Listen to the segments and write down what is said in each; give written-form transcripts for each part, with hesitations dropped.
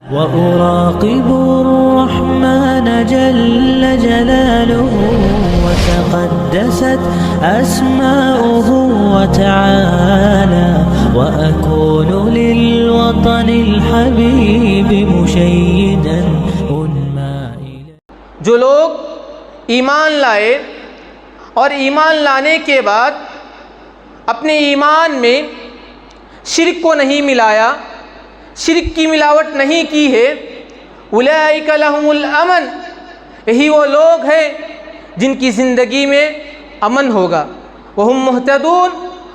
وأراقب الرحمن جل جلاله وتقدست أسماؤه وتعالى وأكون للوطن الحبيب مشيدا أنمى إليه. جو لوگ ایمان لائے اور ایمان لانے کے بعد اپنے ایمان میں شرک کو نہیں ملایا، شرک کی ملاوٹ نہیں کی ہے، اولئک لہم الامن، یہی وہ لوگ ہیں جن کی زندگی میں امن ہوگا، وہم مہتدون،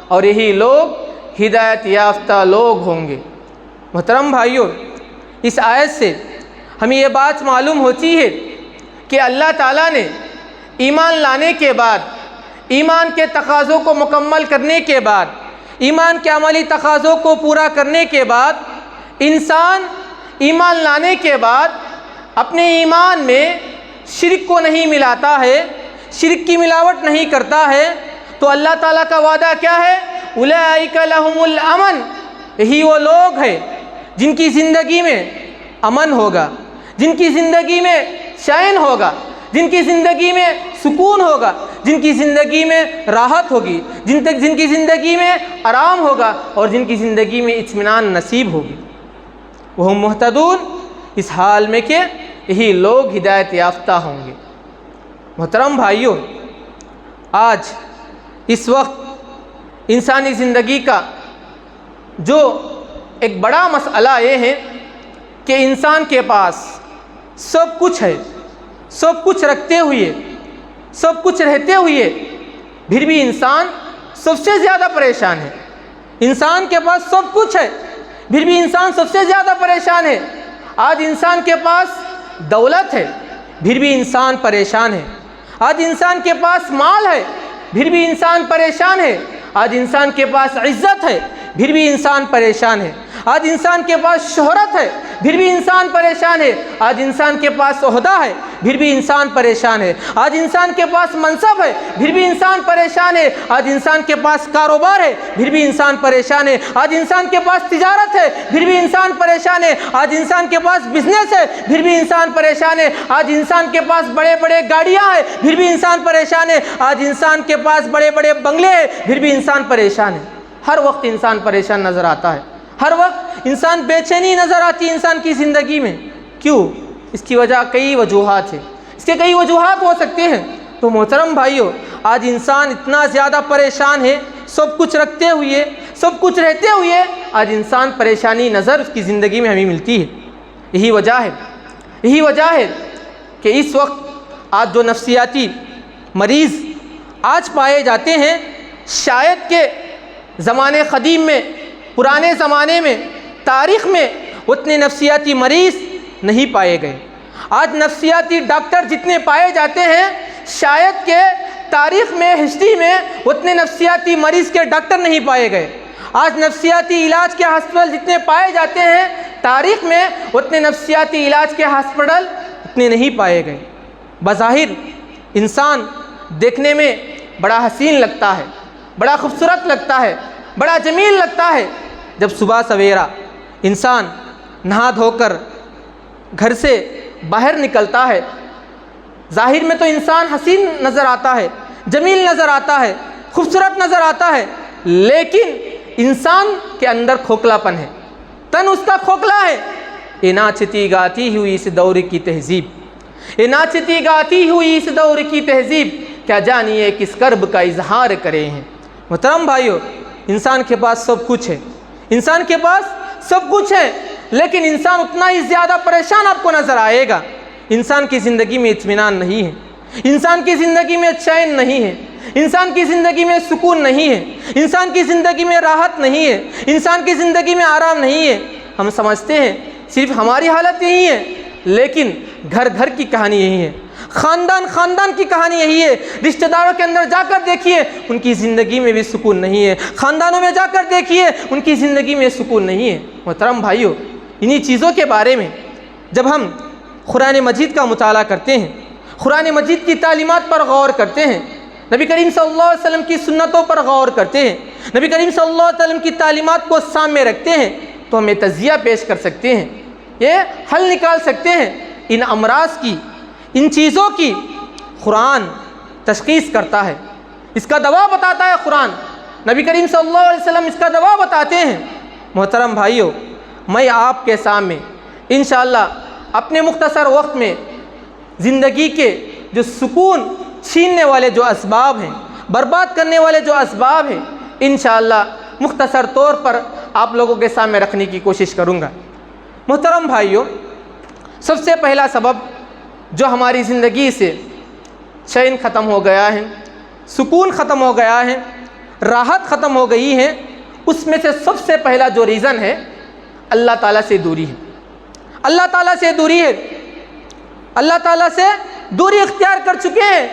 اور یہی لوگ ہدایت یافتہ لوگ ہوں گے۔ محترم بھائیوں، اس آیت سے ہمیں یہ بات معلوم ہوتی ہے کہ اللہ تعالیٰ نے ایمان لانے کے بعد، ایمان کے تقاضوں کو مکمل کرنے کے بعد، ایمان کے عملی تقاضوں کو پورا کرنے کے بعد، انسان ایمان لانے کے بعد اپنے ایمان میں شرک کو نہیں ملاتا ہے، شرک کی ملاوٹ نہیں کرتا ہے، تو اللہ تعالیٰ کا وعدہ کیا ہے؟ اولئک لہم الامن، یہی وہ لوگ ہیں جن کی زندگی میں امن ہوگا، جن کی زندگی میں چین ہوگا، جن کی زندگی میں سکون ہوگا، جن کی زندگی میں راحت ہوگی، جن کی زندگی میں آرام ہوگا، اور جن کی زندگی میں اطمینان نصیب ہوگی۔ وہ مہتدون، اس حال میں کہ یہی لوگ ہدایت یافتہ ہوں گے۔ محترم بھائیوں، آج اس وقت انسانی زندگی کا جو ایک بڑا مسئلہ یہ ہے کہ انسان کے پاس سب کچھ ہے، سب کچھ رکھتے ہوئے، سب کچھ رہتے ہوئے پھر بھی انسان سب سے زیادہ پریشان ہے۔ انسان کے پاس سب کچھ ہے پھر بھی انسان سب سے زیادہ پریشان ہے۔ آج انسان کے پاس دولت ہے پھر بھی انسان پریشان ہے۔ آج انسان کے پاس مال ہے پھر بھی انسان پریشان ہے۔ آج انسان کے پاس عزت ہے پھر بھی انسان پریشان ہے۔ آج انسان کے پاس شہرت ہے پھر بھی انسان پریشان ہے۔ آج انسان کے پاس عہدہ ہے پھر بھی انسان پریشان ہے۔ آج انسان کے پاس منصب ہے پھر بھی انسان پریشان ہے۔ آج انسان کے پاس کاروبار ہے پھر بھی انسان پریشان ہے۔ آج انسان کے پاس تجارت ہے پھر بھی انسان پریشان ہے۔ آج انسان کے پاس بزنس ہے پھر بھی انسان پریشان ہے۔ آج انسان کے پاس بڑے بڑے گاڑیاں ہیں پھر بھی انسان پریشان ہے۔ آج انسان کے پاس بڑے بڑے بنگلے ہیں پھر بھی انسان پریشان ہے۔ ہر وقت انسان پریشان نظر آتا ہے، ہر وقت انسان بے چینی نظر آتی ہے انسان کی زندگی میں۔ کیوں؟ اس کی وجہ کئی وجوہات ہیں، اس کے کئی وجوہات ہو سکتے ہیں۔ تو محترم بھائیوں، آج انسان اتنا زیادہ پریشان ہے، سب کچھ رکھتے ہوئے، سب کچھ رہتے ہوئے آج انسان پریشانی نظر اس کی زندگی میں ہمیں ملتی ہے۔ یہی وجہ ہے کہ اس وقت آج جو نفسیاتی مریض آج پائے جاتے ہیں، شاید کہ زمانے قدیم میں، پرانے زمانے میں، تاریخ میں اتنے نفسیاتی مریض نہیں پائے گئے۔ آج نفسیاتی ڈاکٹر جتنے پائے جاتے ہیں، شاید کہ تاریخ میں، ہسٹری میں اتنے نفسیاتی مریض کے ڈاکٹر نہیں پائے گئے۔ آج نفسیاتی علاج کے ہسپتال جتنے پائے جاتے ہیں، تاریخ میں اتنے نفسیاتی علاج کے ہسپتال اتنے نہیں پائے گئے۔ بظاہر انسان دیکھنے میں بڑا حسین لگتا ہے، بڑا خوبصورت لگتا ہے، بڑا جمیل لگتا ہے۔ جب صبح سویرا انسان نہا دھو کر گھر سے باہر نکلتا ہے، ظاہر میں تو انسان حسین نظر آتا ہے، جمیل نظر آتا ہے، خوبصورت نظر آتا ہے، لیکن انسان کے اندر کھوکھلا پن ہے، تن اس کا کھوکھلا ہے۔ یہ ناچتی گاتی ہوئی اس دور کی تہذیب، یہ ناچتی گاتی ہوئی اس دور کی تہذیب، کیا جانیے کس کرب کا اظہار کرے ہیں۔ محترم بھائیو، انسان کے پاس سب کچھ ہے، انسان کے پاس سب کچھ ہے، لیکن انسان اتنا ہی زیادہ پریشان آپ کو نظر آئے گا۔ انسان کی زندگی میں اطمینان نہیں ہے، انسان کی زندگی میں چین نہیں ہے، انسان کی زندگی میں سکون نہیں ہے، انسان کی زندگی میں راحت نہیں ہے، انسان کی زندگی میں آرام نہیں ہے۔ ہم سمجھتے ہیں صرف ہماری حالت یہی ہے، لیکن گھر گھر کی کہانی یہی ہے، خاندان کی کہانی یہی ہے۔ رشتہ داروں کے اندر جا کر دیکھیے، ان کی زندگی میں بھی سکون نہیں ہے۔ خاندانوں میں جا کر دیکھیے، ان کی زندگی میں سکون نہیں ہے۔ محترم بھائیو، انہی چیزوں کے بارے میں جب ہم قرآن مجید کا مطالعہ کرتے ہیں، قرآن مجید کی تعلیمات پر غور کرتے ہیں، نبی کریم صلی اللہ علیہ وسلم کی سنتوں پر غور کرتے ہیں، نبی کریم صلی اللہ علیہ وسلم کی تعلیمات کو سامنے رکھتے ہیں، تو ہمیں تجزیہ پیش کر سکتے ہیں یہ حل نکال سکتے ہیں ان امراض کی، ان چیزوں کی قرآن تشخیص کرتا ہے، اس کا دوا بتاتا ہے قرآن، نبی کریم صلی اللہ علیہ وسلم اس کا دوا بتاتے ہیں۔ محترم بھائیو، میں آپ کے سامنے انشاءاللہ اپنے مختصر وقت میں زندگی کے جو سکون چھیننے والے جو اسباب ہیں، برباد کرنے والے جو اسباب ہیں، انشاءاللہ مختصر طور پر آپ لوگوں کے سامنے رکھنے کی کوشش کروں گا۔ محترم بھائیو، سب سے پہلا سبب جو ہماری زندگی سے چین ختم ہو گیا ہے، سکون ختم ہو گیا ہے، راحت ختم ہو گئی ہے، اس میں سے سب سے پہلا جو ریزن ہے اللہ تعالیٰ سے دوری ہے۔ اللہ تعالیٰ سے دوری ہے، اللہ تعالیٰ سے دوری اختیار کر چکے ہیں،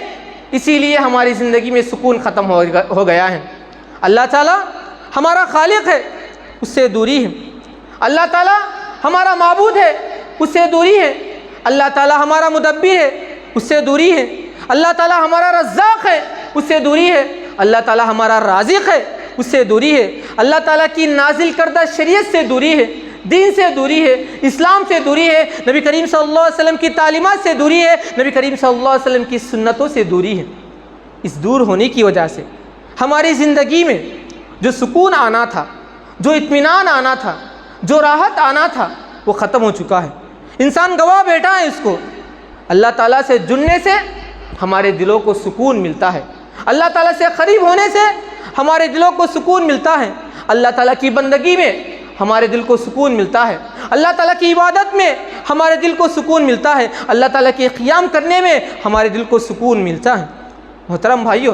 اسی لیے ہماری زندگی میں سکون ختم ہو گیا ہے۔ اللہ تعالیٰ ہمارا خالق ہے، اس سے دوری ہے۔ اللہ تعالیٰ ہمارا معبود ہے، اس سے دوری ہے۔ اللہ تعالیٰ ہمارا مدبر ہے، اس سے دوری ہے۔ اللہ تعالیٰ ہمارا رزاق ہے، اس سے دوری ہے۔ اللہ تعالیٰ ہمارا رازق ہے، اس سے دوری ہے۔ اللہ تعالیٰ کی نازل کردہ شریعت سے دوری ہے، دین سے دوری ہے، اسلام سے دوری ہے، نبی کریم صلی اللہ علیہ وسلم کی تعلیمات سے دوری ہے، نبی کریم صلی اللہ علیہ وسلم کی سنتوں سے دوری ہے۔ اس دور ہونے کی وجہ سے ہماری زندگی میں جو سکون آنا تھا، جو اطمینان آنا تھا، جو راحت آنا تھا، وہ ختم ہو چکا ہے۔ انسان گواہ بیٹھا ہے اس کو۔ اللہ تعالیٰ سے جڑنے سے ہمارے دلوں کو سکون ملتا ہے، اللہ تعالیٰ سے قریب ہونے سے ہمارے دلوں کو سکون ملتا ہے، اللہ تعالیٰ کی بندگی میں ہمارے دل کو سکون ملتا ہے، اللہ تعالیٰ کی عبادت میں ہمارے دل کو سکون ملتا ہے، اللہ تعالیٰ کے قیام کرنے میں ہمارے دل کو سکون ملتا ہے۔ محترم بھائیوں،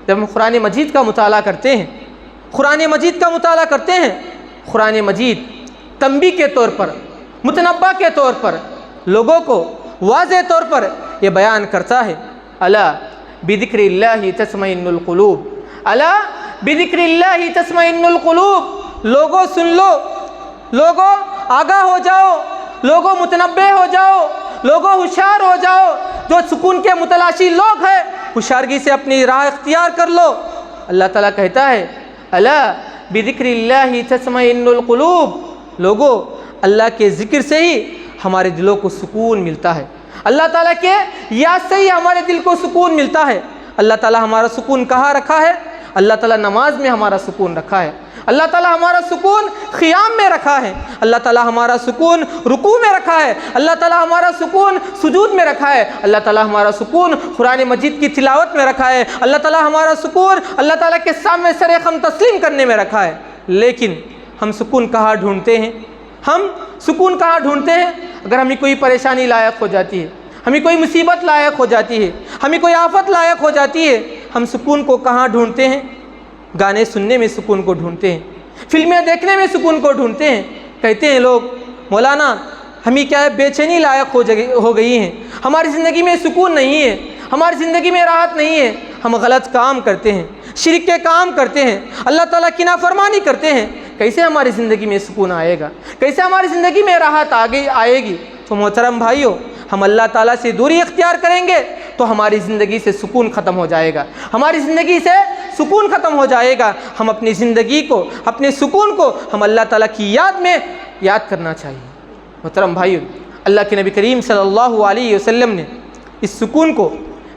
جب ہم قرآن مجید کا مطالعہ کرتے ہیں، قرآن مجید کا مطالعہ کرتے ہیں، قرآن مجید تنبیہ کے طور پر، متنبہ کے طور پر، لوگوں کو واضح طور پر یہ بیان کرتا ہے، الا بذکر اللہ تطمئن القلوب، الا بذکر اللہ تطمئن القلوب۔ لوگوں سن لو، لوگوں آگاہ ہو جاؤ، لوگوں متنبہ ہو جاؤ، لوگوں ہوشیار ہو جاؤ۔ جو سکون کے متلاشی لوگ ہیں، ہوشیارگی سے اپنی راہ اختیار کر لو۔ اللہ تعالیٰ کہتا ہے، الا بذکر اللہ تطمئن القلوب۔ لوگوں، اللہ کے ذکر سے ہی ہمارے دلوں کو سکون ملتا ہے، اللہ تعالیٰ کے یاد سے ہی ہمارے دل کو سکون ملتا ہے۔ اللہ تعالیٰ ہمارا سکون کہاں رکھا ہے؟ اللہ تعالیٰ نماز میں ہمارا سکون رکھا ہے، اللہ تعالیٰ ہمارا سکون قیام میں رکھا ہے، اللہ تعالیٰ ہمارا سکون رکوع میں رکھا ہے، اللہ تعالیٰ ہمارا سکون سجود میں رکھا ہے، اللہ تعالیٰ ہمارا سکون قرآن مجید کی تلاوت میں رکھا ہے، اللہ تعالیٰ ہمارا سکون اللہ تعالیٰ کے سامنے سر خم تسلیم کرنے میں رکھا ہے۔ لیکن ہم سکون کہاں ڈھونڈتے ہیں؟ ہم سکون کہاں ڈھونڈتے ہیں؟ اگر ہمیں کوئی پریشانی لاحق ہو جاتی ہے، ہمیں کوئی مصیبت لاحق ہو جاتی ہے، ہمیں کوئی آفت لاحق ہو جاتی ہے، ہم سکون کو کہاں ڈھونڈتے ہیں؟ گانے سننے میں سکون کو ڈھونڈتے ہیں، فلمیں دیکھنے میں سکون کو ڈھونڈتے ہیں۔ کہتے ہیں لوگ، مولانا ہمیں کیا ہے، بے چینی لاحق ہو گئی ہیں، ہماری زندگی میں سکون نہیں ہے، ہماری زندگی میں راحت نہیں ہے، ہم غلط کام کرتے ہیں، شرک کے کام کرتے ہیں، اللہ تعالیٰ کی نافرمانی کرتے ہیں، کیسے ہماری زندگی میں سکون آئے گا؟ کیسے ہماری زندگی میں راحت آئے گی؟ تو محترم بھائیوں، ہم اللہ تعالیٰ سے دوری اختیار کریں گے تو ہماری زندگی سے سکون ختم ہو جائے گا، ہماری زندگی سے سکون ختم ہو جائے گا۔ ہم اپنی زندگی کو، اپنے سکون کو ہم اللہ تعالیٰ کی یاد میں یاد کرنا چاہیے۔ محترم بھائیوں، اللہ کے نبی کریم صلی اللہ علیہ وسلم نے اس سکون کو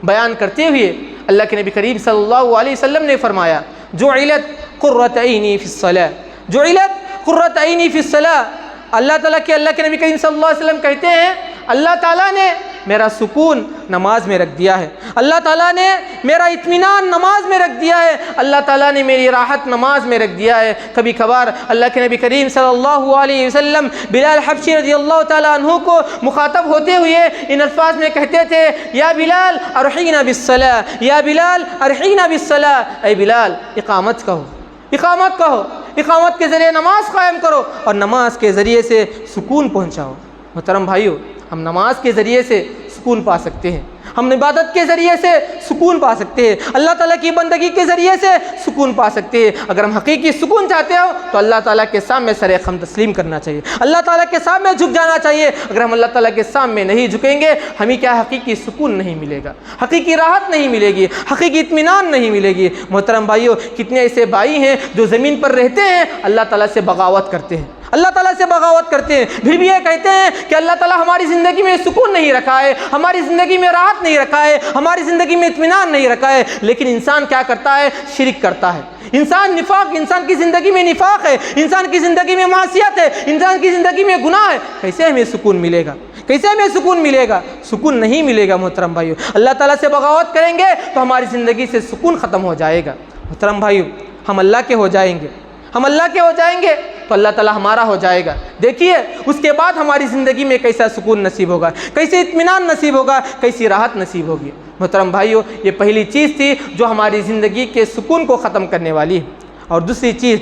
بیان کرتے ہوئے اللہ کے نبی کریم صلی اللہ علیہ وسلم نے فرمایا، جعلت قرۃ عینی فی الصلاۃ، جعلت قرۃ عینی فی الصلاۃ۔ اللہ کے نبی کریم صلی اللہ علیہ وسلم کہتے ہیں، اللہ تعالیٰ نے میرا سکون نماز میں رکھ دیا ہے، اللہ تعالیٰ نے میرا اطمینان نماز میں رکھ دیا ہے، اللہ تعالیٰ نے میری راحت نماز میں رکھ دیا ہے۔ کبھی کبھار اللہ کے نبی کریم صلی اللہ علیہ وسلم بلال حبشی رضی اللہ تعالیٰ عنہ کو مخاطب ہوتے ہوئے ان الفاظ میں کہتے تھے، یا بلال ارحینا بالصلاۃ، یا بلال ارحینا بالصلاۃ، اے بلال اقامت کہو، اقامت کہو، اقامت کے ذریعے نماز قائم کرو اور نماز کے ذریعے سے سکون پہنچاؤ۔ محترم بھائیو، ہم نماز کے ذریعے سے سکون پا سکتے ہیں، ہم عبادت کے ذریعے سے سکون پا سکتے ہیں، اللہ تعالیٰ کی بندگی کے ذریعے سے سکون پا سکتے ہیں۔ اگر ہم حقیقی سکون چاہتے ہو تو اللہ تعالیٰ کے سامنے سر خم تسلیم کرنا چاہیے، اللہ تعالیٰ کے سامنے جھک جانا چاہیے۔ اگر ہم اللہ تعالیٰ کے سامنے نہیں جھکیں گے، ہمیں کیا حقیقی سکون نہیں ملے گا، حقیقی راحت نہیں ملے گی، حقیقی اطمینان نہیں ملے گی۔ محترم بھائیو، کتنے ایسے بھائی ہیں جو زمین پر رہتے ہیں، اللہ تعالیٰ سے بغاوت کرتے ہیں، اللہ تعالیٰ سے بغاوت کرتے ہیں، پھر بھی یہ کہتے ہیں کہ اللہ تعالیٰ ہماری زندگی میں سکون نہیں رکھا ہے، ہماری زندگی میں راحت نہیں رکھا ہے، ہماری زندگی میں اطمینان نہیں رکھا ہے۔ لیکن انسان کیا کرتا ہے؟ شرک کرتا ہے۔ انسان کی زندگی میں نفاق ہے، انسان کی زندگی میں معصیت ہے، انسان کی زندگی میں گناہ ہے، کیسے ہمیں سکون ملے گا؟ کیسے ہمیں سکون ملے گا؟ سکون نہیں ملے گا محترم بھائیو۔ اللہ تعالیٰ سے بغاوت کریں گے تو ہماری زندگی سے سکون ختم ہو جائے گا۔ محترم بھائیو، ہم اللہ کے ہو جائیں گے، ہم اللہ کے ہو جائیں گے تو اللہ تعالیٰ ہمارا ہو جائے گا۔ دیکھیے اس کے بعد ہماری زندگی میں کیسا سکون نصیب ہوگا، کیسے اطمینان نصیب ہوگا، کیسی راحت نصیب ہوگی۔ محترم بھائیو، یہ پہلی چیز تھی جو ہماری زندگی کے سکون کو ختم کرنے والی ہے۔ اور دوسری چیز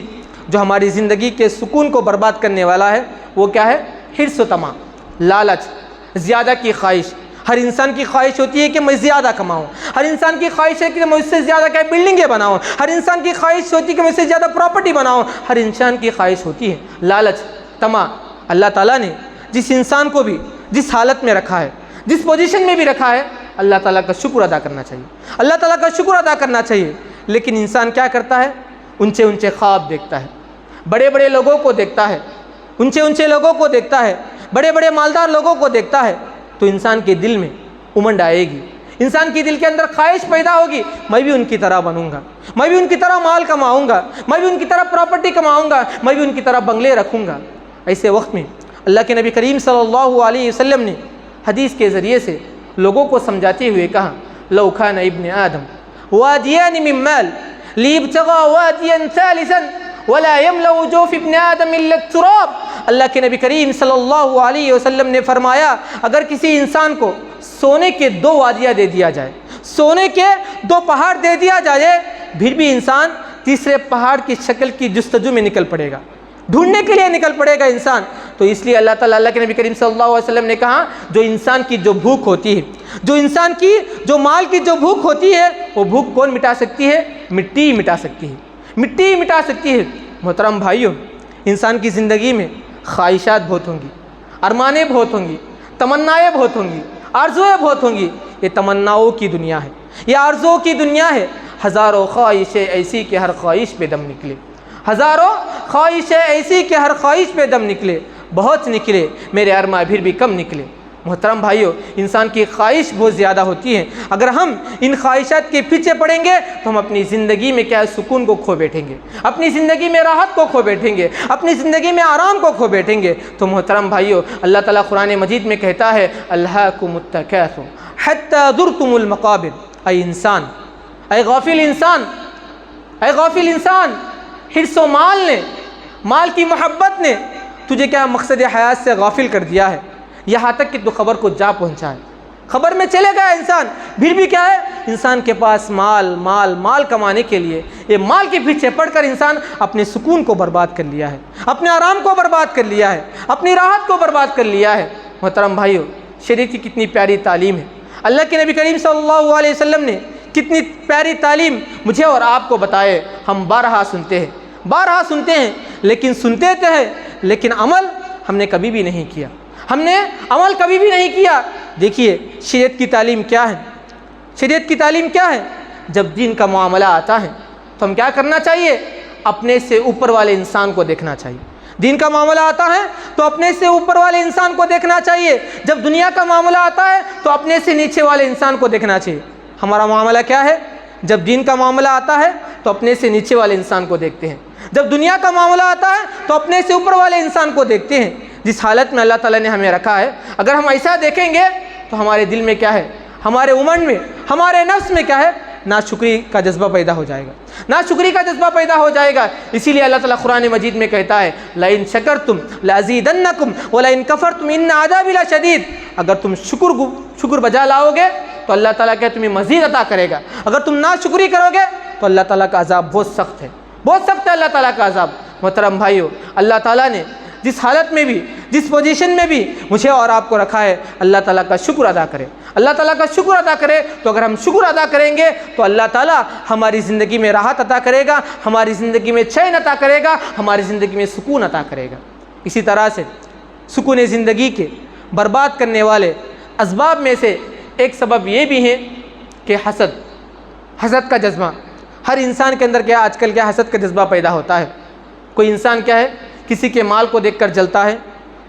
جو ہماری زندگی کے سکون کو برباد کرنے والا ہے وہ کیا ہے؟ حرص و طمع، لالچ، زیادہ کی خواہش۔ ہر انسان کی خواہش ہوتی ہے کہ میں زیادہ کماؤں، ہر انسان کی خواہش ہے کہ میں اس سے زیادہ کیا بلڈنگیں بناؤں، ہر انسان کی خواہش ہوتی ہے کہ میں اس سے زیادہ پراپرٹی بناؤں، ہر انسان کی خواہش ہوتی ہے لالچ، طمع۔ اللہ تعالیٰ نے جس انسان کو بھی جس حالت میں رکھا ہے، جس پوزیشن میں بھی رکھا ہے، اللہ تعالیٰ کا شکر ادا کرنا چاہیے، اللہ تعالیٰ کا شکر ادا کرنا چاہیے۔ لیکن انسان کیا کرتا ہے؟ اونچے اونچے خواب دیکھتا ہے، بڑے بڑے لوگوں کو دیکھتا ہے، اونچے اونچے لوگوں کو دیکھتا ہے، بڑے بڑے مالدار لوگوں کو دیکھتا ہے، تو انسان کے دل میں امنڈ آئے گی، انسان کے دل کے اندر خواہش پیدا ہوگی، میں بھی ان کی طرح بنوں گا، میں بھی ان کی طرح مال کماؤں گا، میں بھی ان کی طرح پراپرٹی کماؤں گا، میں بھی ان کی طرح بنگلے رکھوں گا۔ ایسے وقت میں اللہ کے نبی کریم صلی اللہ علیہ وسلم نے حدیث کے ذریعے سے لوگوں کو سمجھاتے ہوئے کہا، لو کان ابن آدم وادیان من مال لیبتغى وادیا ثالثا ولا يملأ جوف ابن آدم الا التراب۔ اللہ کے نبی کریم صلی اللہ علیہ وسلم نے فرمایا، اگر کسی انسان کو سونے کے 2 وادیاں دے دیا جائے، سونے کے 2 پہاڑ دے دیا جائے، پھر بھی انسان تیسرے پہاڑ کی شکل کی جستجو میں نکل پڑے گا، ڈھونڈنے کے لیے نکل پڑے گا انسان۔ تو اس لیے اللہ تعالیٰ، اللہ کے نبی کریم صلی اللہ علیہ وسلم نے کہا، جو انسان کی جو بھوک ہوتی ہے، جو انسان کی جو مال کی جو بھوک ہوتی ہے، وہ بھوک کون مٹا سکتی ہے؟ مٹی مٹا سکتی ہے، مٹی مٹا سکتی ہے۔ محترم بھائیوں، انسان کی زندگی میں خواہشات بہت ہوں گی، ارمانیں بہت ہوں گی، تمنائیں بہت ہوں گی، آرزویں بہت ہوں گی۔ یہ تمناؤں کی دنیا ہے، یہ آرزوؤں کی دنیا ہے۔ ہزاروں خواہشیں ایسی کہ ہر خواہش پہ دم نکلے، ہزاروں خواہشیں ایسی کہ ہر خواہش پہ دم نکلے، بہت نکلے میرے ارماں پھر بھی کم نکلے۔ محترم بھائیوں، انسان کی خواہش بہت زیادہ ہوتی ہے۔ اگر ہم ان خواہشات کے پیچھے پڑیں گے تو ہم اپنی زندگی میں کیا سکون کو کھو بیٹھیں گے، اپنی زندگی میں راحت کو کھو بیٹھیں گے، اپنی زندگی میں آرام کو کھو بیٹھیں گے۔ تو محترم بھائیوں، اللہ تعالیٰ قرآن مجید میں کہتا ہے، الہاکم التکاثر حتی زرتم المقابر۔ اے انسان، اے غافل انسان، اے غافل انسان، حرص و مال نے، مال کی محبت نے تجھے کیا مقصد حیات سے غافل کر دیا ہے، یہاں تک کہ تو خبر کو جا پہنچا ہے، خبر میں چلے گیا انسان۔ پھر بھی کیا ہے؟ انسان کے پاس مال مال مال کمانے کے لیے، یہ مال کے پیچھے پڑ کر انسان اپنے سکون کو برباد کر لیا ہے، اپنے آرام کو برباد کر لیا ہے، اپنی راحت کو برباد کر لیا ہے۔ محترم بھائیو، شریعت کی کتنی پیاری تعلیم ہے، اللہ کے نبی کریم صلی اللہ علیہ وسلم نے کتنی پیاری تعلیم مجھے اور آپ کو بتائے۔ ہم بارہا سنتے ہیں، بارہا سنتے ہیں، لیکن سنتے تو ہیں، لیکن عمل ہم نے کبھی بھی نہیں کیا، ہم نے عمل کبھی بھی نہیں کیا۔ دیکھیے شریعت کی تعلیم کیا ہے، شریعت کی تعلیم کیا ہے؟ جب دین کا معاملہ آتا ہے تو ہم کیا کرنا چاہیے؟ اپنے سے اوپر والے انسان کو دیکھنا چاہیے۔ دین کا معاملہ آتا ہے تو اپنے سے اوپر والے انسان کو دیکھنا چاہیے، جب دنیا کا معاملہ آتا ہے تو اپنے سے نیچے والے انسان کو دیکھنا چاہیے۔ ہمارا معاملہ کیا ہے؟ جب دین کا معاملہ آتا ہے تو اپنے سے نیچے والے انسان کو دیکھتے ہیں، جب دنیا کا معاملہ آتا ہے تو اپنے سے اوپر والے انسان کو دیکھتے ہیں۔ جس حالت میں اللہ تعالیٰ نے ہمیں رکھا ہے، اگر ہم ایسا دیکھیں گے تو ہمارے دل میں کیا ہے، ہمارے امنڈ میں، ہمارے نفس میں کیا ہے، ناشکری کا جذبہ پیدا ہو جائے گا، ناشکری کا جذبہ پیدا ہو جائے گا۔ اسی لیے اللہ تعالیٰ قرآن مجید میں کہتا ہے، لَإِن شَكَرْتُمْ لَأَزِيدَنَّكُمْ وَلَإِن كَفَرْتُمْ إِنَّ عَذَابِي لَشَدِيدٌ۔ اگر تم شکر بجا لاؤ گے تو اللہ تعالیٰ کیا تمہیں مزید عطا کرے گا، اگر تم ناشکری کرو گے تو اللہ تعالیٰ کا عذاب بہت سخت ہے، بہت سخت ہے اللہ تعالیٰ کا عذاب۔ محترم بھائیو، اللہ تعالیٰ نے جس حالت میں بھی، جس پوزیشن میں بھی مجھے اور آپ کو رکھا ہے، اللہ تعالیٰ کا شکر ادا کرے، اللہ تعالیٰ کا شکر ادا کرے۔ تو اگر ہم شکر ادا کریں گے تو اللہ تعالیٰ ہماری زندگی میں راحت عطا کرے گا، ہماری زندگی میں چین عطا کرے گا، ہماری زندگی میں سکون عطا کرے گا۔ اسی طرح سے سکون زندگی کے برباد کرنے والے اسباب میں سے ایک سبب یہ بھی ہے کہ حسد کا جذبہ۔ ہر انسان کے اندر کیا آج کل کیا حسد کا جذبہ پیدا ہوتا ہے۔ کوئی انسان کیا ہے کسی کے مال کو دیکھ کر جلتا ہے،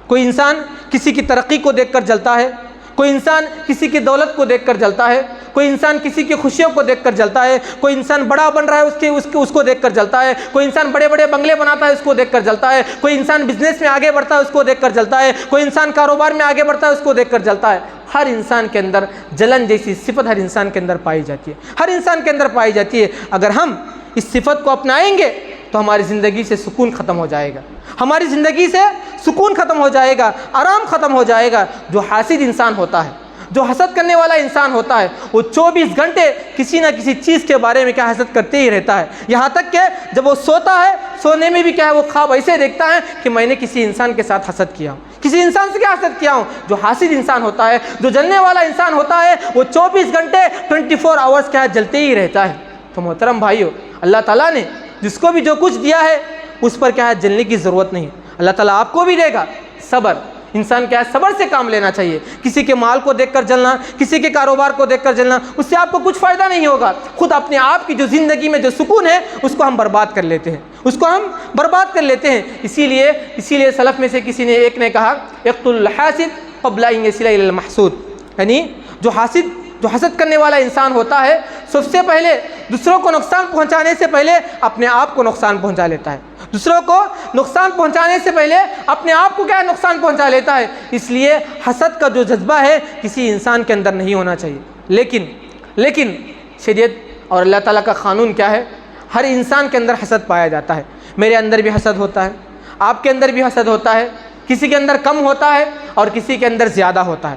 کوئی انسان کسی کی ترقی کو دیکھ کر جلتا ہے، کوئی انسان کسی کی دولت کو دیکھ کر جلتا ہے، کوئی انسان کسی کی خوشیوں کو دیکھ کر جلتا ہے، کوئی انسان بڑا بن رہا ہے اس کو دیکھ کر جلتا ہے، کوئی انسان بڑے بڑے بنگلے بناتا ہے اس کو دیکھ کر جلتا ہے، کوئی انسان بزنس میں آگے بڑھتا ہے اس کو دیکھ کر جلتا ہے، کوئی انسان کاروبار میں آگے بڑھتا ہے اس کو دیکھ کر جلتا ہے۔ ہر انسان کے اندر جلن جیسی صفت ہر انسان کے اندر پائی جاتی ہے، ہر انسان کے اندر پائی جاتی ہے۔ اگر ہم اس صفت کو اپنائیں گے تو ہماری زندگی سے سکون ختم ہو جائے گا، ہماری زندگی سے سکون ختم ہو جائے گا، آرام ختم ہو جائے گا۔ جو حاسد انسان ہوتا ہے، جو حسد کرنے والا انسان ہوتا ہے، وہ 24 گھنٹے کسی نہ کسی چیز کے بارے میں کیا حسد کرتے ہی رہتا ہے، یہاں تک کہ جب وہ سوتا ہے، سونے میں بھی کیا ہے وہ خواب ایسے دیکھتا ہے کہ میں نے کسی انسان کے ساتھ حسد کیا ہوں، کسی انسان سے کیا حسد کیا ہوں۔ جو حاسد انسان ہوتا ہے، جو جلنے والا انسان ہوتا ہے، وہ 24 گھنٹے 24 آورز کیا جلتے ہی رہتا ہے۔ تو محترم بھائیو، اللہ تعالیٰ نے جس کو بھی جو کچھ دیا ہے اس پر کیا ہے جلنے کی ضرورت نہیں، اللہ تعالیٰ آپ کو بھی دے گا۔ صبر، انسان کیا ہے صبر سے کام لینا چاہیے۔ کسی کے مال کو دیکھ کر جلنا، کسی کے کاروبار کو دیکھ کر جلنا، اس سے آپ کو کچھ فائدہ نہیں ہوگا۔ خود اپنے آپ کی جو زندگی میں جو سکون ہے اس کو ہم برباد کر لیتے ہیں، اس کو ہم برباد کر لیتے ہیں۔ اسی لیے سلف میں سے کسی نے ایک نے کہا اقتل الحاسد قبل ان يصل الى المحسود، یعنی جو حسد کرنے والا انسان ہوتا ہے سب سے پہلے دوسروں کو نقصان پہنچانے سے پہلے اپنے آپ کو نقصان پہنچا لیتا ہے، دوسروں کو نقصان پہنچانے سے پہلے اپنے آپ کو کیا نقصان پہنچا لیتا ہے۔ اس لیے حسد کا جو جذبہ ہے کسی انسان کے اندر نہیں ہونا چاہیے۔ لیکن شریعت اور اللہ تعالیٰ کا قانون کیا ہے؟ ہر انسان کے اندر حسد پایا جاتا ہے۔ میرے اندر بھی حسد ہوتا ہے، آپ کے اندر بھی حسد ہوتا ہے، کسی کے اندر کم ہوتا ہے اور کسی کے اندر زیادہ ہوتا ہے۔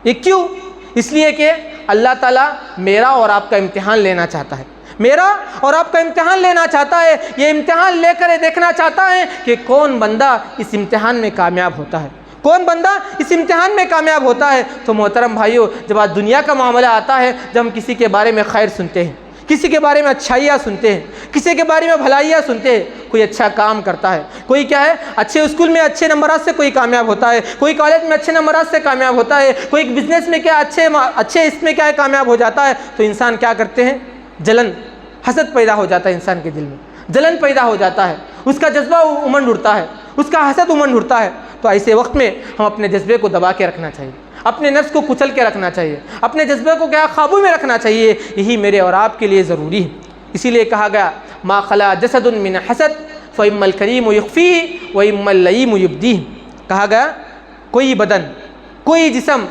یہ کیوں؟ اس لیے کہ اللہ تعالیٰ میرا اور آپ کا امتحان لینا چاہتا ہے، میرا اور آپ کا امتحان لینا چاہتا ہے۔ یہ امتحان لے کر دیکھنا چاہتا ہے کہ کون بندہ اس امتحان میں کامیاب ہوتا ہے، کون بندہ اس امتحان میں کامیاب ہوتا ہے۔ تو محترم بھائیو، جب آج دنیا کا معاملہ آتا ہے، جب ہم کسی کے بارے میں خیر سنتے ہیں، کسی کے بارے میں اچھائیاں سنتے ہیں، کسی کے بارے میں بھلائیاں سنتے ہیں، کوئی اچھا کام کرتا ہے، کوئی کیا ہے اچھے اسکول میں اچھے نمبرات سے کوئی کامیاب ہوتا ہے، کوئی کالج میں اچھے نمبرات سے کامیاب ہوتا ہے، کوئی بزنس میں کیا اچھے اس میں کیا ہے کامیاب ہو جاتا ہے، تو انسان کیا کرتے ہیں؟ جلن، حسد پیدا ہو جاتا ہے انسان کے دل میں، جلن پیدا ہو جاتا ہے، اس کا جذبہ امنڈ اٹھتا ہے، اس کا حسد امنڈ اٹھتا ہے۔ تو ایسے وقت میں ہم اپنے جذبے کو دبا کے رکھنا چاہیے، اپنے نفس کو کچل کے رکھنا چاہیے، اپنے جذبے کو کیا قابو میں رکھنا چاہیے۔ یہی میرے اور آپ کے لیے ضروری ہے۔ اسی لیے کہا گیا ما خلا جسد من حسد فإما الكريم يخفيه وإما اللئيم يبديه، کہا گیا کوئی بدن، کوئی جسم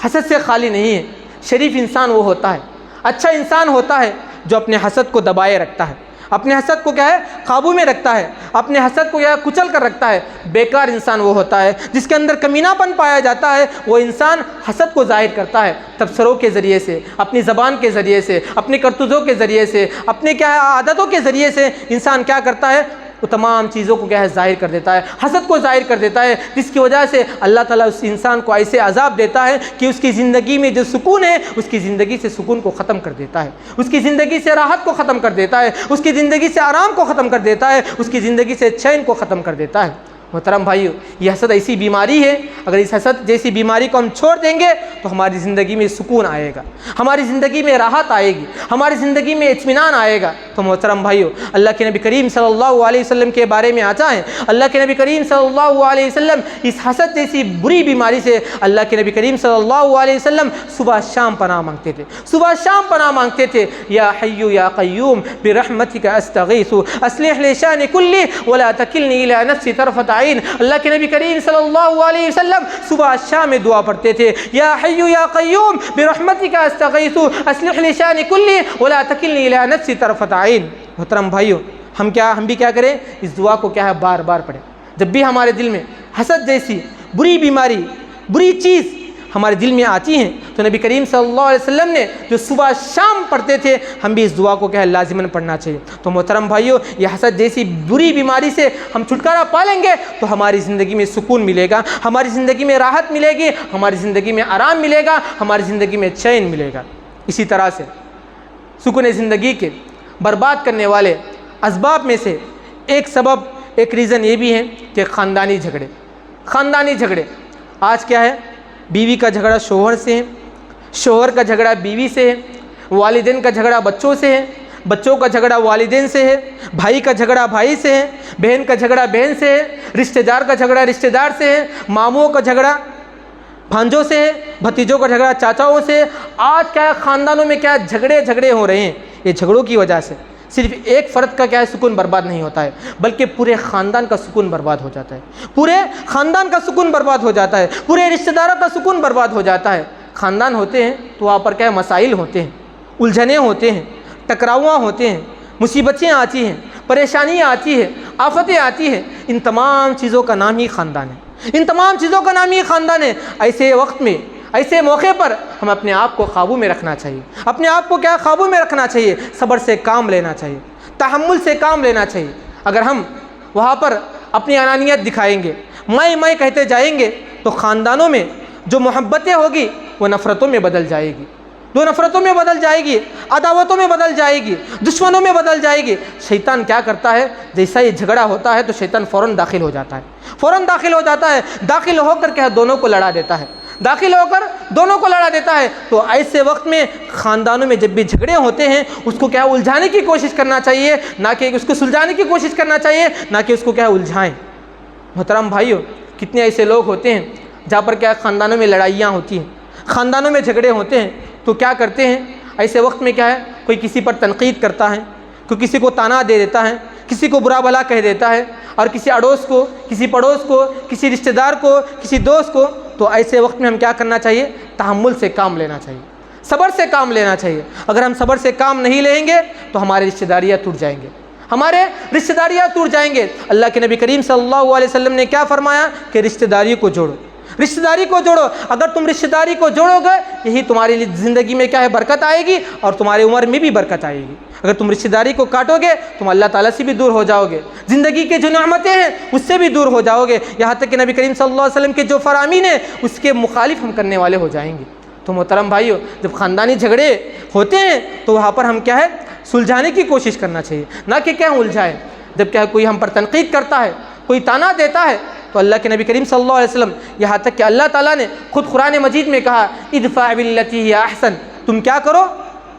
حسد سے خالی نہیں ہے۔ شریف انسان وہ ہوتا ہے، اچھا انسان ہوتا ہے جو اپنے حسد کو دبائے رکھتا ہے، اپنے حسد کو کیا ہے قابو میں رکھتا ہے، اپنے حسد کو کیا ہے کچل کر رکھتا ہے۔ بیکار انسان وہ ہوتا ہے جس کے اندر کمینہ پن پایا جاتا ہے، وہ انسان حسد کو ظاہر کرتا ہے تبصروں کے ذریعے سے، اپنی زبان کے ذریعے سے، اپنی کرتوتوں کے ذریعے سے، اپنے کیا ہے عادتوں کے ذریعے سے انسان کیا کرتا ہے؟ وہ تمام چیزوں کو کیا ہے ظاہر کر دیتا ہے، حسد کو ظاہر کر دیتا ہے، جس کی وجہ سے اللہ تعالیٰ اس انسان کو ایسے عذاب دیتا ہے کہ اس کی زندگی میں جو سکون ہے اس کی زندگی سے سکون کو ختم کر دیتا ہے، اس کی زندگی سے راحت کو ختم کر دیتا ہے، اس کی زندگی سے آرام کو ختم کر دیتا ہے، اس کی زندگی سے چین کو ختم کر دیتا ہے۔ محترم بھائیو، یہ حسد ایسی بیماری ہے، اگر اس حسد جیسی بیماری کو ہم چھوڑ دیں گے تو ہماری زندگی میں سکون آئے گا، ہماری زندگی میں راحت آئے گی، ہماری زندگی میں اطمینان آئے گا۔ تو محترم بھائیو، اللہ کے نبی کریم صلی اللہ علیہ وسلم کے بارے میں آتا ہے، اللہ کے نبی کریم صلی اللہ علیہ وسلم اس حسد جیسی بری بیماری سے اللہ کے نبی کریم صلی اللہ علیہ وسلم صبح شام پناہ مانگتے تھے، صبح شام پناہ مانگتے تھے۔ یا حی یا قیوم برحمتک استغیث اصلح لی شأنی کلی ولا تکلنی الی نفسی طرفۃ عین۔ اللہ کے نبی کریم صلی اللہ علیہ وسلم صبح شام میں دعا پڑھتے تھے، یا حی یا قیوم برحمتک استغیث اصلح لی شأنی کلی ولا تکلنی الی نفسی طرفۃ عین۔ محترم بھائیو، ہم بھی کیا کریں؟ اس دعا کو کیا ہے بار بار پڑھیں۔ جب بھی ہمارے دل میں حسد جیسی بری بیماری، بری چیز ہمارے دل میں آتی ہیں تو نبی کریم صلی اللہ علیہ وسلم نے جو صبح شام پڑھتے تھے، ہم بھی اس دعا کو کیا ہے لازماً پڑھنا چاہیے۔ تو محترم بھائیو، یہ حسد جیسی بری بیماری سے ہم چھٹکارا پا لیں گے تو ہماری زندگی میں سکون ملے گا، ہماری زندگی میں راحت ملے گی، ہماری زندگی میں آرام ملے گا، ہماری زندگی میں چین ملے گا۔ اسی طرح سے سکون زندگی کے برباد کرنے والے اسباب میں سے ایک ریزن یہ بھی ہے کہ خاندانی جھگڑے آج کیا ہے؟ بیوی کا جھگڑا شوہر سے ہے، شوہر کا جھگڑا بیوی سے ہے، والدین کا جھگڑا بچوں سے ہے، بچوں کا جھگڑا والدین سے ہے، بھائی کا جھگڑا بھائی سے ہے، بہن کا جھگڑا بہن سے ہے، رشتہ دار کا جھگڑا رشتہ دار سے ہے، ماموں کا جھگڑا بھانجوں سے ہے، بھتیجوں کا جھگڑا چاچاؤں سے۔ آج کیا ہے خاندانوں میں کیا جھگڑے ہو رہے ہیں، یہ جھگڑوں کی وجہ سے صرف ایک فرد کا کیا ہے سکون برباد نہیں ہوتا ہے، بلکہ پورے خاندان کا سکون برباد ہو جاتا ہے، پورے خاندان کا سکون برباد ہو جاتا ہے، پورے رشتہ داروں کا سکون برباد ہو جاتا ہے۔ خاندان ہوتے ہیں تو وہاں پر کیا ہے مسائل ہوتے ہیں، الجھنیں ہوتے ہیں، ٹکراؤاں ہوتے ہیں، مصیبتیں آتی ہیں، پریشانیاں آتی ہیں، آفتیں آتی ہیں۔ ان تمام چیزوں کا نام ہی خاندان ہے، ان تمام چیزوں کا نام ہی خاندان ہے۔ ایسے وقت میں، ایسے موقع پر ہم اپنے آپ کو قابو میں رکھنا چاہیے، اپنے آپ کو کیا قابو میں رکھنا چاہیے، صبر سے کام لینا چاہیے، تحمل سے کام لینا چاہیے۔ اگر ہم وہاں پر اپنی انانیت دکھائیں گے، میں کہتے جائیں گے، تو خاندانوں میں جو محبتیں ہوگی وہ نفرتوں میں بدل جائے گی، وہ نفرتوں میں بدل جائے گی، عداوتوں میں بدل جائے گی، دشمنوں میں بدل جائے گی۔ شیطان کیا کرتا ہے، جیسا یہ جھگڑا ہوتا ہے تو شیطان فوراً داخل ہو جاتا ہے، فوراً داخل ہو جاتا ہے، داخل ہو کر کے دونوں کو لڑا دیتا ہے، داخل ہو کر دونوں کو لڑا دیتا ہے۔ تو ایسے وقت میں خاندانوں میں جب بھی جھگڑے ہوتے ہیں اس کو کیا الجھانے کی کوشش کرنا چاہیے، نہ کہ اس کو سلجھانے کی کوشش کرنا چاہیے، نہ کہ اس کو کیا الجھائیں۔ محترم بھائیو، کتنے ایسے لوگ ہوتے ہیں جہاں پر کیا خاندانوں میں لڑائیاں ہوتی ہیں، خاندانوں میں جھگڑے ہوتے ہیں، تو کیا کرتے ہیں ایسے وقت میں، کیا ہے کوئی کسی پر تنقید کرتا ہے، کوئی کسی کو طعنہ دے دیتا ہے، کسی کو برا بھلا کہہ دیتا ہے، اور کسی اڑوس کو، کسی پڑوس کو، کسی رشتہ دار کو، کسی دوست کو۔ تو ایسے وقت میں ہم کیا کرنا چاہیے، تحمل سے کام لینا چاہیے، صبر سے کام لینا چاہیے۔ اگر ہم صبر سے کام نہیں لیں گے تو ہمارے رشتہ داریاں ٹوٹ جائیں گے، ہمارے رشتہ داریاں ٹوٹ جائیں گے۔ اللہ کے نبی کریم صلی اللہ علیہ وسلم نے کیا فرمایا کہ رشتہ داری کو جوڑو، رشتہ داری کو جوڑو۔ اگر تم رشتہ داری کو جوڑو گے، یہی تمہاری زندگی میں کیا ہے برکت آئے گی، اور تمہاری عمر میں بھی برکت آئے گی۔ اگر تم رشتہ داری کو کاٹو گے تم اللہ تعالیٰ سے بھی دور ہو جاؤ گے، زندگی کے جو نعمتیں ہیں اس سے بھی دور ہو جاؤ گے، یہاں تک کہ نبی کریم صلی اللہ علیہ وسلم کے جو فرامین ہیں اس کے مخالف ہم کرنے والے ہو جائیں گے۔ تو محترم بھائیو، جب خاندانی جھگڑے ہوتے ہیں تو وہاں پر ہم کیا ہے سلجھانے کی کوشش کرنا چاہیے، نہ کہ کیا الجھائے۔ جب کیا کوئی ہم پر تنقید کرتا ہے، کوئی طعنہ دیتا ہے، تو اللہ کے نبی کریم صلی اللہ علیہ وسلم، یہاں تک کہ اللہ تعالیٰ نے خود قرآن مجید میں کہا ادفع باللتی ہی احسن، تم کیا کرو،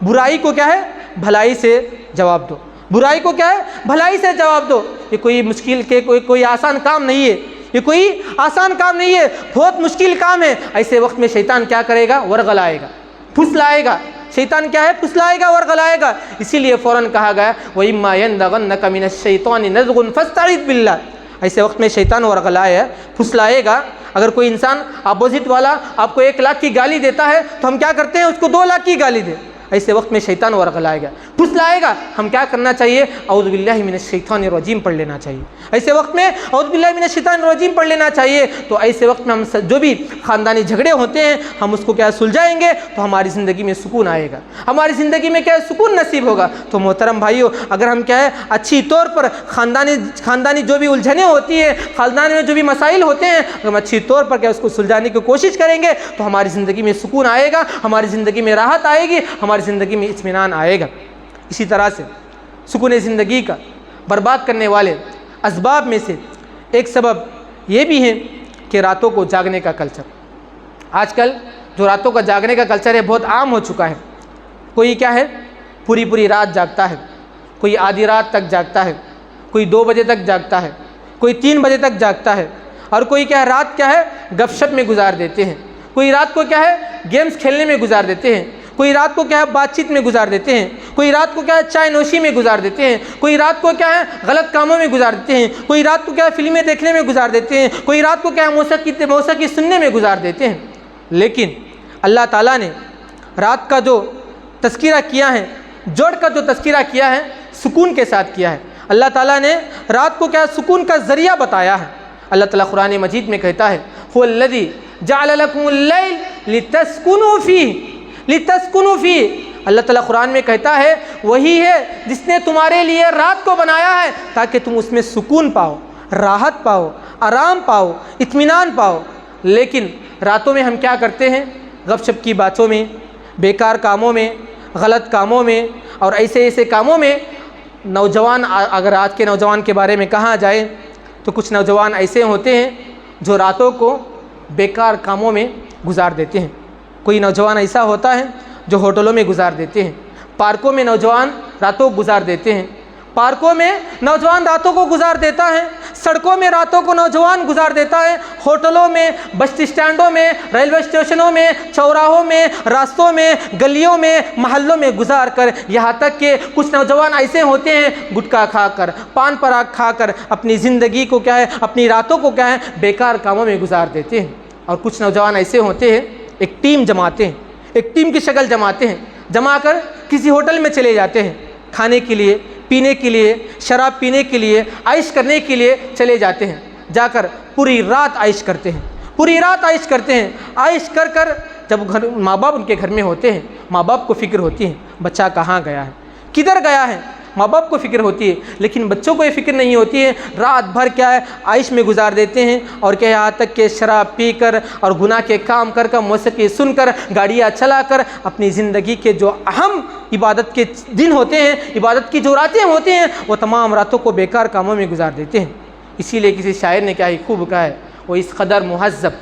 برائی کو کیا ہے بھلائی سے جواب دو، برائی کو کیا ہے بھلائی سے جواب دو۔ یہ کوئی مشکل کے کوئی آسان کام نہیں ہے، یہ کوئی آسان کام نہیں ہے، بہت مشکل کام ہے۔ ایسے وقت میں شیطان کیا کرے گا، ورغلائے گا، پھسلائے گا۔ شیطان کیا ہے، پھسلائے گا، ورغلائے گا۔ اسی لیے فوراً کہا گیا وَإِمَّا يَنزَغَنَّكَ مِنَ الشَّيْطَانِ نَزْغٌ فَاسْتَعِذْ بِاللَّهِ۔ ایسے وقت میں شیطان ورغلائے ہے، پھسلائے گا۔ اگر کوئی انسان اپوزٹ والا آپ کو 1 لاکھ کی گالی دیتا ہے تو ہم کیا کرتے ہیں، اس کو 2 لاکھ کی گالی دیں۔ ایسے وقت میں شیطان ورغلائے گا، پھسلائے گا۔ ہم کیا کرنا چاہیے، اعوذ باللہ من الشیطان الرجیم پڑھ لینا چاہیے۔ ایسے وقت میں اعوذ باللہ من الشیطان الرجیم پڑھ لینا چاہیے۔ تو ایسے وقت میں ہم جو بھی خاندانی جھگڑے ہوتے ہیں ہم اس کو کیا سلجھائیں گے تو ہماری زندگی میں سکون آئے گا، ہماری زندگی میں کیا سکون نصیب ہوگا۔ تو محترم بھائیو، اگر ہم کیا ہے اچھی طور پر خاندانی جو بھی الجھنیں ہوتی ہیں، خاندان میں جو بھی مسائل ہوتے ہیں، اگر ہم اچھی طور پر کیا اس کو سلجھانے کی کوشش کریں گے تو ہماری زندگی میں سکون آئے گا، ہماری زندگی میں راحت آئے گی، ہماری زندگی میں اطمینان آئے گا۔ اسی طرح سے سکون زندگی کا برباد کرنے والے اسباب میں سے ایک سبب یہ بھی ہے کہ راتوں کو جاگنے کا کلچر۔ آج کل جو راتوں کا جاگنے کا کلچر ہے بہت عام ہو چکا ہے۔ کوئی کیا ہے پوری رات جاگتا ہے، کوئی آدھی رات تک جاگتا ہے، کوئی 2 بجے تک جاگتا ہے، کوئی 3 بجے تک جاگتا ہے، اور کوئی کیا ہے رات کیا ہے گپ شپ میں گزار دیتے ہیں، کوئی رات کو کیا ہے گیمز کھیلنے میں گزار دیتے ہیں، کوئی رات کو کیا ہے بات چیت میں گزار دیتے ہیں، کوئی رات کو کیا ہے چائے نوشی میں گزار دیتے ہیں، کوئی رات کو کیا ہے غلط کاموں میں گزار دیتے ہیں، کوئی رات کو کیا ہے فلمیں دیکھنے میں گزار دیتے ہیں، کوئی رات کو کیا ہے موسیقی سننے میں گزار دیتے ہیں۔ لیکن اللہ تعالیٰ نے رات کا جو تذکرہ کیا ہے، جوڑ کا جو تذکرہ کیا ہے سکون کے ساتھ کیا ہے۔ اللہ تعالیٰ نے رات کو کیا سکون کا ذریعہ بتایا ہے۔ اللہ تعالیٰ قرآن مجید میں کہتا ہے هو الذی جعل لکم اللیل لتسکنوا فیہ، اللہ تعالیٰ قرآن میں کہتا ہے وہی ہے جس نے تمہارے لیے رات کو بنایا ہے تاکہ تم اس میں سکون پاؤ، راحت پاؤ، آرام پاؤ، اطمینان پاؤ۔ لیکن راتوں میں ہم کیا کرتے ہیں، غپ شپ کی باتوں میں، بیکار کاموں میں، غلط کاموں میں، اور ایسے کاموں میں۔ نوجوان، اگر آج کے نوجوان کے بارے میں کہا جائے تو کچھ نوجوان ایسے ہوتے ہیں جو راتوں کو بیکار کاموں میں گزار دیتے ہیں۔ کوئی نوجوان ایسا ہوتا ہے جو ہوٹلوں میں گزار دیتے ہیں، پارکوں میں نوجوان راتوں گزار دیتے ہیں، پارکوں میں نوجوان راتوں کو گزار دیتا ہے، سڑکوں میں راتوں کو نوجوان گزار دیتا ہے، ہوٹلوں میں، بس اسٹینڈوں میں، ریلوے اسٹیشنوں میں، چوراہوں میں، راستوں میں، گلیوں میں، محلوں میں گزار کر، یہاں تک کہ کچھ نوجوان ایسے ہوتے ہیں گٹکا کھا کر، پان پراگ کھا کر اپنی زندگی کو کیا ہے، اپنی راتوں کو کیا ہے، بیکار کاموں میں گزار دیتے ہیں۔ اور کچھ نوجوان ایسے ہوتے ہیں ایک ٹیم جماتے ہیں، ایک ٹیم کی شکل جماتے ہیں، جما کر کسی ہوٹل میں چلے جاتے ہیں، کھانے کے لیے، پینے کے لیے، شراب پینے کے لیے، عائش کرنے کے لیے چلے جاتے ہیں، جا کر پوری رات عائش کرتے ہیں، پوری رات عائش کرتے ہیں، عائش کر کر جب ماں باپ ان کے گھر میں ہوتے ہیں، ماں باپ کو فکر ہوتی ہے بچہ کہاں گیا ہے، کدھر گیا ہے، ماں باپ کو فکر ہوتی ہے، لیکن بچوں کو یہ فکر نہیں ہوتی ہے، رات بھر کیا ہے عائش میں گزار دیتے ہیں، اور کہ یہاں تک کہ شراب پی کر اور گناہ کے کام کر کر، موسیقی سن کر، گاڑیاں چلا کر اپنی زندگی کے جو اہم عبادت کے دن ہوتے ہیں، عبادت کی جو راتیں ہوتی ہیں، وہ تمام راتوں کو بیکار کاموں میں گزار دیتے ہیں۔ اسی لیے کسی شاعر نے کیا ہی خوب کہا ہے، وہ اس قدر مہذب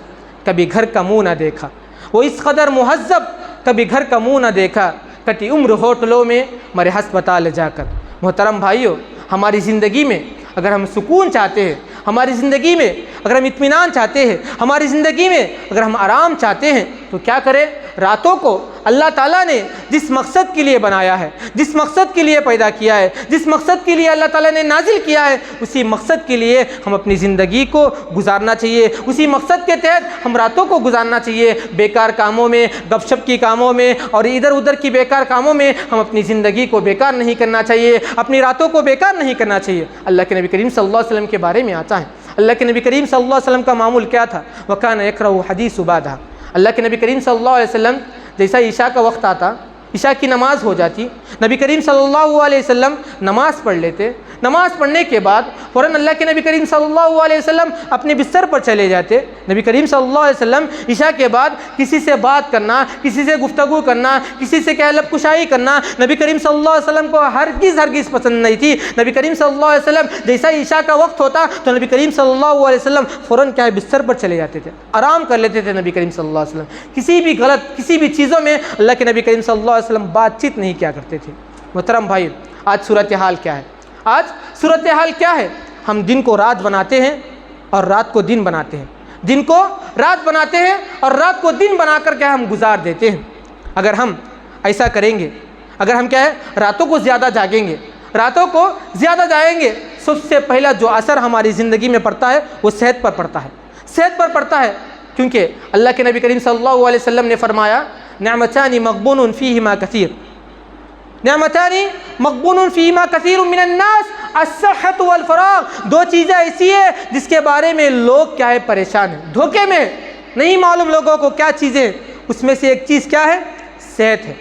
کبھی گھر کا منہ نہ دیکھا، وہ اس قدر مہذب کبھی گھر کا منہ نہ دیکھا، کٹی عمر ہوٹلوں میں مرے ہسپتال جا کر۔ محترم بھائیو، ہماری زندگی میں اگر ہم سکون چاہتے ہیں، ہماری زندگی میں اگر ہم اطمینان چاہتے ہیں، ہماری زندگی میں اگر ہم آرام چاہتے ہیں، تو کیا کریں؟ راتوں کو اللہ تعالیٰ نے جس مقصد کے لیے بنایا ہے، جس مقصد کے لیے پیدا کیا ہے، جس مقصد کے لیے اللہ تعالیٰ نے نازل کیا ہے، اسی مقصد کے لیے ہم اپنی زندگی کو گزارنا چاہیے، اسی مقصد کے تحت ہم راتوں کو گزارنا چاہیے۔ بیکار کاموں میں، گپ شپ کی کاموں میں اور ادھر ادھر کی بیکار کاموں میں ہم اپنی زندگی کو بیکار نہیں کرنا چاہیے، اپنی راتوں کو بیکار نہیں کرنا چاہیے۔ اللہ کے نبی کریم صلی اللہ علیہ وسلم کے بارے میں آتا ہے، اللہ کے نبی کریم صلی اللہ علیہ وسلم کا معمول کیا تھا؟ وَكَانَ يَكْرَهُ حَدِيثُ بَعْدَهَا۔ اللہ کے نبی کریم صلی اللہ علیہ وسلم جیسا عشاء کا وقت آتا، عشاء کی نماز ہو جاتی، نبی کریم صلی اللہ علیہ وسلم نماز پڑھ لیتے، نماز پڑھنے کے بعد فوراً اللہ کے نبی کریم صلی اللہ علیہ وسلم اپنے بستر پر چلے جاتے۔ نبی کریم صلی اللہ علیہ وسلم عشاء کے بعد کسی سے بات کرنا، کسی سے گفتگو کرنا، کسی سے کیا لب کشائی کرنا نبی کریم صلی اللہ علیہ وسلم کو ہرگز پسند نہیں تھی۔ نبی کریم صلی اللہ علیہ وسلم جیسا عشاء کا وقت ہوتا تو نبی کریم صلی اللہ علیہ وسلم فوراً کیا ہے بستر پر چلے جاتے تھے، آرام کر لیتے تھے نبی کریم صلی اللہ علیہ وسلم۔ کسی بھی غلط، کسی بھی چیزوں میں اللہ کے نبی کریم صلی اللہ علیہ وسلم بات چیت نہیں کیا کرتے تھے۔ محترم بھائی، آج صورتحال کیا ہے؟ آج صورتحال کیا ہے؟ ہم دن کو رات بناتے ہیں اور رات کو دن بناتے ہیں، دن کو رات بناتے ہیں اور رات کو دن بنا کر کیا ہم گزار دیتے ہیں۔ اگر ہم ایسا کریں گے، اگر ہم کیا ہے راتوں کو زیادہ جاگیں گے، راتوں کو زیادہ جائیں گے، سب سے پہلا جو اثر ہماری زندگی میں پڑتا ہے وہ صحت پر پڑتا ہے، صحت پر پڑتا ہے، کیونکہ اللہ کے نبی کریم صلی اللہ علیہ وسلم نے فرمایا نعمتان مغبون فیہما کثیر، نعمتان مغبون فیہما کثیر من الناس الصحت والفراغ۔ دو چیزیں ایسی ہیں جس کے بارے میں لوگ کیا ہے پریشان ہیں، دھوکے میں نہیں معلوم لوگوں کو کیا چیزیں، اس میں سے ایک چیز کیا ہے؟ صحت ہے۔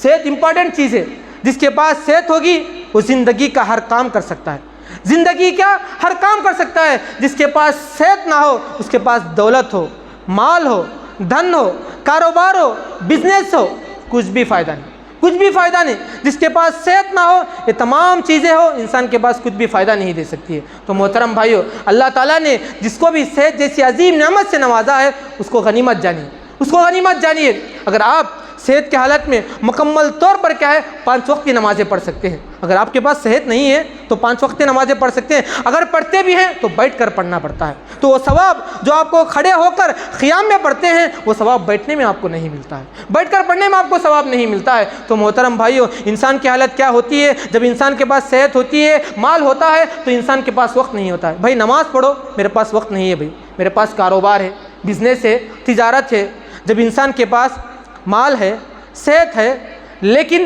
صحت امپورٹنٹ چیز ہے، جس کے پاس صحت ہوگی وہ زندگی کا ہر کام کر سکتا ہے، زندگی کا ہر کام کر سکتا ہے۔ جس کے پاس صحت نہ ہو، اس کے پاس دولت ہو، مال ہو، دھن ہو، کاروبار ہو، بزنس ہو، کچھ بھی فائدہ نہیں، کچھ بھی فائدہ نہیں۔ جس کے پاس صحت نہ ہو، یہ تمام چیزیں ہو، انسان کے پاس کچھ بھی فائدہ نہیں دے سکتی ہے۔ تو محترم بھائیو، اللہ تعالیٰ نے جس کو بھی صحت جیسی عظیم نعمت سے نوازا ہے، اس کو غنیمت جانیے، اس کو غنیمت جانیے۔ اگر آپ صحت کی حالت میں مکمل طور پر کیا ہے 5 وقت کی نمازیں پڑھ سکتے ہیں، اگر آپ کے پاس صحت نہیں ہے تو 5 وقت کی نمازیں پڑھ سکتے ہیں، اگر پڑھتے بھی ہیں تو بیٹھ کر پڑھنا پڑتا ہے، تو وہ ثواب جو آپ کو کھڑے ہو کر قیام میں پڑھتے ہیں وہ ثواب بیٹھنے میں آپ کو نہیں ملتا ہے، بیٹھ کر پڑھنے میں آپ کو ثواب نہیں ملتا ہے۔ تو محترم بھائیو، انسان کی حالت کیا ہوتی ہے؟ جب انسان کے پاس صحت ہوتی ہے، مال ہوتا ہے، تو انسان کے پاس وقت نہیں ہوتا ہے۔ بھائی نماز پڑھو، میرے پاس وقت نہیں ہے، بھائی میرے پاس کاروبار ہے، بزنس ہے، تجارت ہے۔ جب انسان کے پاس مال ہے، صحت ہے، لیکن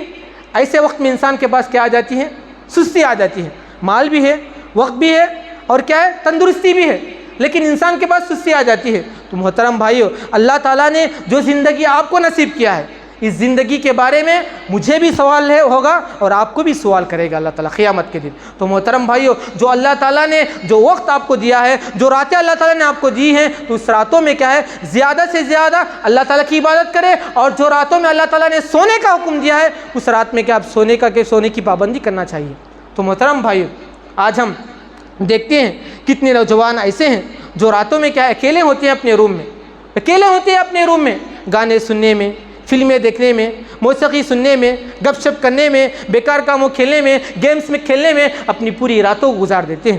ایسے وقت میں انسان کے پاس کیا آ جاتی ہے؟ سستی آ جاتی ہے۔ مال بھی ہے، وقت بھی ہے، اور کیا ہے؟ تندرستی بھی ہے، لیکن انسان کے پاس سستی آ جاتی ہے۔ تو محترم بھائیو، اللہ تعالیٰ نے جو زندگی آپ کو نصیب کیا ہے، اس زندگی کے بارے میں مجھے بھی سوال ہوگا اور آپ کو بھی سوال کرے گا اللہ تعالیٰ قیامت کے دن۔ تو محترم بھائیو، جو اللہ تعالیٰ نے جو وقت آپ کو دیا ہے، جو راتیں اللہ تعالیٰ نے آپ کو دی ہیں، تو اس راتوں میں کیا ہے زیادہ سے زیادہ اللہ تعالیٰ کی عبادت کرے، اور جو راتوں میں اللہ تعالیٰ نے سونے کا حکم دیا ہے، اس رات میں کیا آپ سونے کی پابندی کرنا چاہیے۔ تو محترم بھائیو، آج ہم دیکھتے ہیں کتنے نوجوان ایسے ہیں جو راتوں میں کیا اکیلے ہوتے ہیں اپنے روم میں، اکیلے ہوتے ہیں اپنے روم میں، گانے سننے میں، فلمیں دیکھنے میں، موسیقی سننے میں، گپ شپ کرنے میں، بیکار کاموں کھیلنے میں، گیمز میں کھیلنے میں اپنی پوری راتوں کو گزار دیتے ہیں۔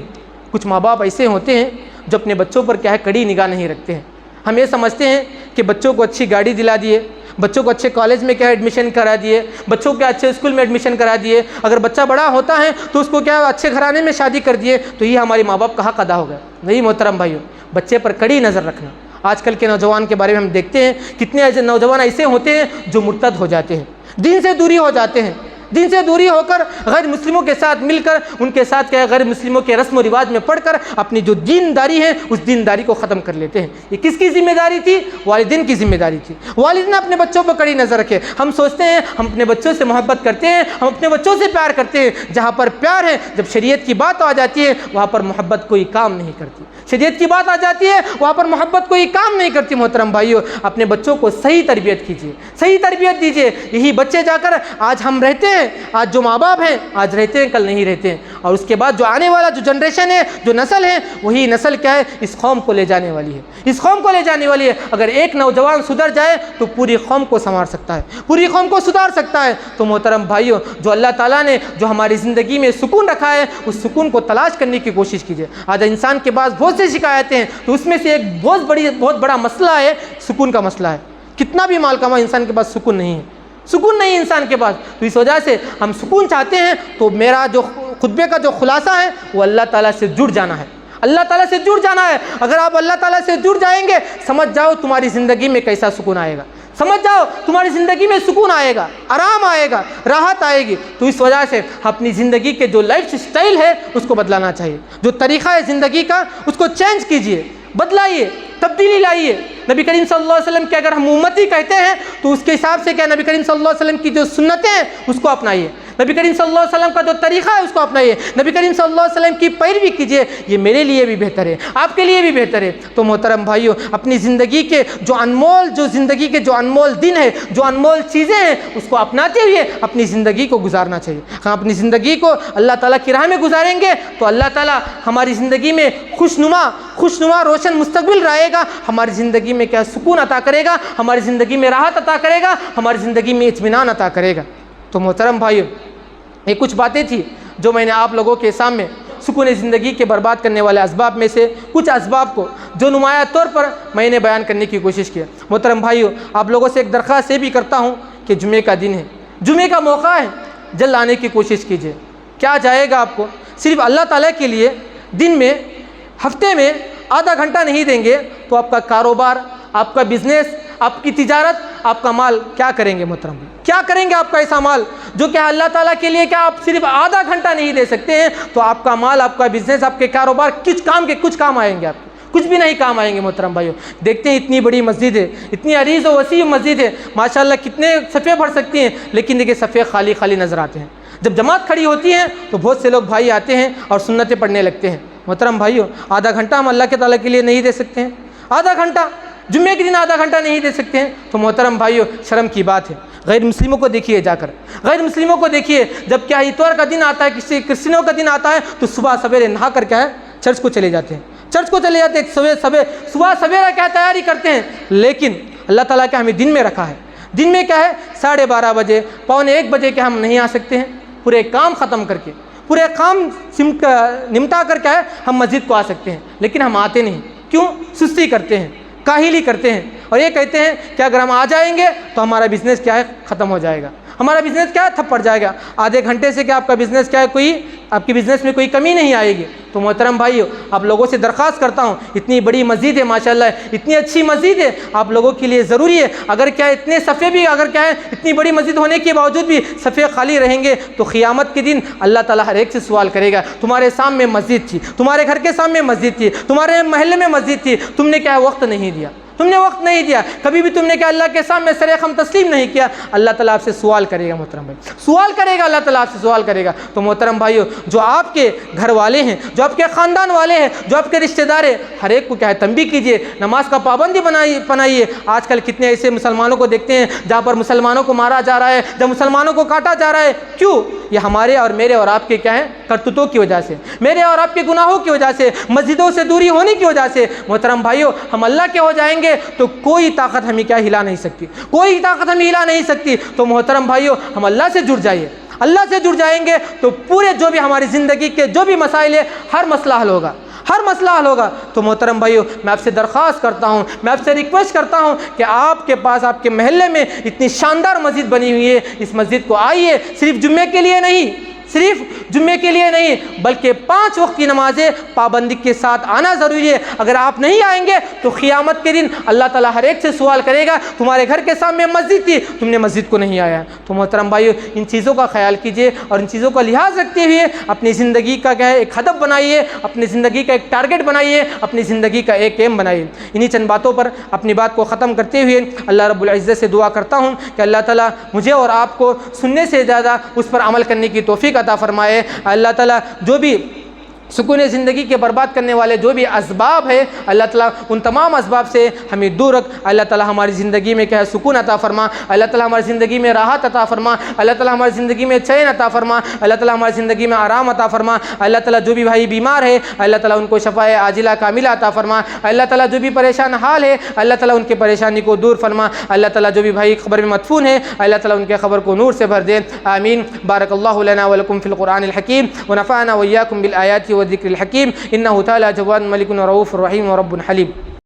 کچھ ماں باپ ایسے ہوتے ہیں جو اپنے بچوں پر کیا ہے کڑی نگاہ نہیں رکھتے ہیں۔ ہم یہ سمجھتے ہیں کہ بچوں کو اچھی گاڑی دلا دیے، بچوں کو اچھے کالج میں کیا ایڈمیشن کرا دیے، بچوں کو اچھے اسکول میں ایڈمیشن کرا دیے، اگر بچہ بڑا ہوتا ہے تو اس کو کیا اچھے گھرانے میں شادی کر دیے تو یہ ہمارے ماں باپ کا حق ادا ہو گیا۔ نہیں محترم بھائیو، بچے پر کڑی نظر رکھنا۔ آج کل کے نوجوان کے بارے میں ہم دیکھتے ہیں کتنے ایسے نوجوان ایسے ہوتے ہیں جو مرتد ہو جاتے ہیں، دین سے دوری ہو جاتے ہیں، دین سے دوری ہو کر غیر مسلموں کے ساتھ مل کر ان کے ساتھ کیا غیر مسلموں کے رسم و رواج میں پڑھ کر اپنی جو دینداری ہے اس دینداری کو ختم کر لیتے ہیں۔ یہ کس کی ذمہ داری تھی؟ والدین کی ذمہ داری تھی۔ والدین اپنے بچوں پر کڑی نظر رکھے۔ ہم سوچتے ہیں ہم اپنے بچوں سے محبت کرتے ہیں، ہم اپنے بچوں سے پیار کرتے ہیں، جہاں پر پیار ہے جب شریعت کی بات آ جاتی ہے وہاں پر محبت کوئی کام نہیں کرتی۔ شریعت کی بات آ جاتی ہے وہاں پر محبت کوئی کام نہیں کرتی۔ محترم بھائیو، اپنے بچوں کو صحیح تربیت کیجیے، صحیح تربیت دیجیے۔ یہی بچے جا کر آج ہم رہتے ہیں، آج جو ماں باپ ہیں آج رہتے ہیں، کل نہیں رہتے ہیں، اور اس کے بعد جو آنے والا جو جنریشن ہے، جو نسل ہے، وہی نسل کیا ہے اس قوم کو لے جانے والی ہے، اس قوم کو لے جانے والی ہے۔ اگر ایک نوجوان سدھر جائے تو پوری قوم کو سنوار سکتا ہے، پوری قوم کو سدھار سکتا ہے۔ تو محترم بھائیو، جو اللہ تعالیٰ نے جو ہماری زندگی میں سکون رکھا ہے اس سکون کو تلاش کرنے کی کوشش کیجیے۔ آج انسان کے پاس بہت سی شکایتیں ہیں تو اس میں سے ایک بہت بڑا مسئلہ ہے، سکون کا مسئلہ ہے۔ کتنا بھی مال کمائے انسان کے پاس سکون نہیں ہے، سکون نہیں انسان کے پاس۔ تو اس وجہ سے ہم سکون چاہتے ہیں تو میرا جو خطبے کا جو خلاصہ ہے وہ اللہ تعالیٰ سے جڑ جانا ہے، اللہ تعالیٰ سے جڑ جانا ہے۔ اگر آپ اللہ تعالیٰ سے جڑ جائیں گے سمجھ جاؤ تمہاری زندگی میں کیسا سکون آئے گا، سمجھ جاؤ تمہاری زندگی میں سکون آئے گا، آرام آئے گا، راحت آئے گی۔ تو اس وجہ سے اپنی زندگی کے جو لائف سٹائل ہے اس کو بدلانا چاہیے، جو طریقہ ہے زندگی کا اس کو چینج کیجئے، بدلائیے، تبدیلی لائیے۔ نبی کریم صلی اللہ علیہ وسلم کے اگر ہم امتی کہتے ہیں تو اس کے حساب سے کیا نبی کریم صلی اللہ علیہ وسلم کی جو سنتیں ہیں اس کو اپنائیے، نبی کریم صلی اللہ علیہ وسلم کا جو طریقہ ہے اس کو اپنائیے، نبی کریم صلی اللہ علیہ وسلم کی پیروی کیجیے۔ یہ میرے لیے بھی بہتر ہے، آپ کے لیے بھی بہتر ہے۔ تو محترم بھائیو، اپنی زندگی کے جو انمول دن ہے، جو انمول چیزیں ہیں اس کو اپناتے ہوئے اپنی زندگی کو گزارنا چاہیے۔ ہم اپنی زندگی کو اللہ تعالیٰ کی راہ میں گزاریں گے تو اللہ تعالیٰ ہماری زندگی میں خوشنما روشن مستقبل رہے گا، ہماری زندگی میں کیا سکون عطا کرے گا، ہماری زندگی میں راحت عطا کرے گا، ہماری زندگی میں اطمینان عطا کرے گا۔ تو محترم بھائیو، یہ کچھ باتیں تھیں جو میں نے آپ لوگوں کے سامنے سکون زندگی کے برباد کرنے والے اسباب میں سے کچھ اسباب کو جو نمایاں طور پر میں نے بیان کرنے کی کوشش کی۔ محترم بھائیو، آپ لوگوں سے ایک درخواست یہ بھی کرتا ہوں کہ جمعے کا دن ہے، جمعے کا موقع ہے، جلد آنے کی کوشش کیجیے۔ کیا جائے گا آپ کو؟ صرف اللہ تعالیٰ کے لیے دن میں، ہفتے میں آدھا گھنٹہ نہیں دیں گے تو آپ کا کاروبار، آپ کا بزنس، آپ کی تجارت، آپ کا مال کیا کریں گے؟ محترم کیا کریں گے آپ کا ایسا مال جو کہ اللہ تعالیٰ کے لیے کیا آپ صرف آدھا گھنٹہ نہیں دے سکتے ہیں؟ تو آپ کا مال، آپ کا بزنس، آپ کے کاروبار کچھ کام آئیں گے؟ آپ کچھ بھی نہیں کام آئیں گے۔ محترم بھائیو، دیکھتے ہیں اتنی بڑی مسجد ہے، اتنی عریض و وسیع مسجد ہے، ماشاءاللہ کتنے صفحے بھر سکتی ہیں، لیکن دیکھیں صفحے خالی خالی نظر آتے ہیں۔ جب جماعت کھڑی ہوتی ہے تو بہت سے لوگ بھائی آتے ہیں اور سنتیں پڑھنے لگتے ہیں۔ محترم بھائیو، آدھا گھنٹہ ہم اللہ کے تعالیٰ کے لیے نہیں دے سکتے ہیں؟ آدھا گھنٹہ جمعے کے دن آدھا گھنٹہ نہیں دے سکتے ہیں؟ تو محترم بھائیو، شرم کی بات ہے۔ غیر مسلموں کو دیکھیے، جا کر غیر مسلموں کو دیکھیے، جب کیا اتوار کا دن آتا ہے، کسی کرسچنوں کا دن آتا ہے تو صبح سویرے نہا کر کیا ہے چرچ کو چلے جاتے ہیں، چرچ کو چلے جاتے ہیں، صبح سویرے کیا تیاری کرتے ہیں۔ لیکن اللہ تعالیٰ کیا ہمیں دن میں رکھا ہے، دن میں کیا ہے 12:30 بجے، 12:45 بجے کیا ہم نہیں آ سکتے ہیں؟ پورے کام ختم کر کے، پورے کام نمٹا کر کیا ہے ہم مسجد کو آ سکتے ہیں، لیکن ہم آتے نہیں۔ کیوں؟ سستی کرتے ہیں، کاہلی کرتے ہیں، اور یہ کہتے ہیں کہ اگر ہم آ جائیں گے تو ہمارا بزنس کیا ہے ختم ہو جائے گا، ہمارا بزنس کیا ہے تھپ پڑ جائے گا، آدھے گھنٹے سے کیا آپ کا بزنس کیا ہے آپ کی بزنس میں کوئی کمی نہیں آئے گی۔ تو محترم بھائیو، آپ لوگوں سے درخواست کرتا ہوں، اتنی بڑی مسجد ہے ماشاءاللہ، اتنی اچھی مسجد ہے، آپ لوگوں کے لیے ضروری ہے، اگر کیا اتنے صفحے بھی، اگر کیا ہے اتنی بڑی مسجد ہونے کے باوجود بھی صفحے خالی رہیں گے تو قیامت کے دن اللہ تعالیٰ ہر ایک سے سوال کرے گا، تمہارے سامنے مسجد تھی، تمہارے گھر کے سامنے مسجد تھی، تمہارے محلے میں مسجد تھی، تم نے کیا وقت نہیں دیا، تم نے وقت نہیں دیا، کبھی بھی تم نے کیا اللہ کے سامنے سر خم تسلیم نہیں کیا، اللہ تعالیٰ آپ سے سوال کرے گا۔ محترم بھائی، سوال کرے گا، اللہ تعالیٰ آپ سے سوال کرے گا۔ تو محترم بھائیو، جو آپ کے گھر والے ہیں، جو آپ کے خاندان والے ہیں، جو آپ کے رشتہ دار ہیں، ہر ایک کو کیا ہے تنبیہ کیجیے، نماز کا پابندی بنائیے۔ آج کل کتنے ایسے مسلمانوں کو دیکھتے ہیں جہاں پر مسلمانوں کو مارا جا رہا ہے، جب مسلمانوں کو کاٹا جا رہا ہے، کیوں؟ یہ ہمارے اور میرے اور آپ کے کیا ہے کرتوتوں کی وجہ سے، میرے اور آپ کے گناہوں کی وجہ سے، مسجدوں سے دوری ہونے کی وجہ سے۔ محترم بھائیو، ہم اللہ کے ہو جائیں گے گے تو کوئی طاقت ہمیں کیا ہلا نہیں سکتی، کوئی طاقت ہمیں ہلا نہیں سکتی۔ تو محترم بھائیو، ہم اللہ سے جڑ جائیے، اللہ سے جڑ جائیں گے تو پورے جو بھی ہماری زندگی کے جو بھی مسائل ہیں، ہر مسئلہ حل ہوگا، ہر مسئلہ حل ہوگا۔ تو محترم بھائیو، میں آپ سے درخواست کرتا ہوں، میں آپ سے ریکویسٹ کرتا ہوں کہ آپ کے پاس، آپ کے محلے میں اتنی شاندار مسجد بنی ہوئی ہے، اس مسجد کو آئیے، صرف جمعے کے لیے نہیں، صرف جمعے کے لیے نہیں، بلکہ 5 وقت کی نمازیں پابندی کے ساتھ آنا ضروری ہے۔ اگر آپ نہیں آئیں گے تو قیامت کے دن اللہ تعالیٰ ہر ایک سے سوال کرے گا، تمہارے گھر کے سامنے مسجد تھی، تم نے مسجد کو نہیں آیا۔ تو محترم بھائیو، ان چیزوں کا خیال کیجئے اور ان چیزوں کا لحاظ رکھتے ہوئے اپنی زندگی کا کیا ہے ایک ہدف بنائیے، اپنی زندگی کا ایک ٹارگٹ بنائیے، اپنی زندگی کا ایک ایم بنائیے۔ انہی چند باتوں پر اپنی بات کو ختم کرتے ہوئے اللہ رب العزت سے دعا کرتا ہوں کہ اللہ تعالیٰ مجھے اور آپ کو سننے سے زیادہ اس پر عمل کرنے کی توفیق عطا فرمائے۔ اللہ تعالیٰ جو بھی سکون زندگی کے برباد کرنے والے جو بھی اسباب ہے، اللہ تعالیٰ ان تمام اسباب سے ہمیں دور رکھ۔ اللہ تعالیٰ ہماری زندگی میں کیا ہے سکون عطا فرما، اللہ تعالیٰ ہماری زندگی میں راحت عطا فرما، اللہ تعالیٰ ہماری زندگی میں چین عطا فرما، اللہ تعالیٰ ہماری زندگی میں آرام عطا فرما۔ اللہ تعالیٰ جو بھی بھائی بیمار ہے، اللہ تعالیٰ ان کو شفائے عاجلہ کاملہ عطا فرما۔ اللہ تعالیٰ جو بھی پریشان حال ہے، اللہ تعالیٰ ان کے پریشانی کو دور فرما۔ اللہ تعالیٰ جو بھی بھائی قبر میں مدفون ہے، اللہ تعالیٰ ان کے قبر کو نور سے بھر دے، آمین۔ بارک اللہ لنا ولکم فی القرآن الحکیم ونفعنا وإياکم بالآیات والذکر الحکیم، انہ تعالیٰ جواد ملک رؤوف رحیم ورب حلیم۔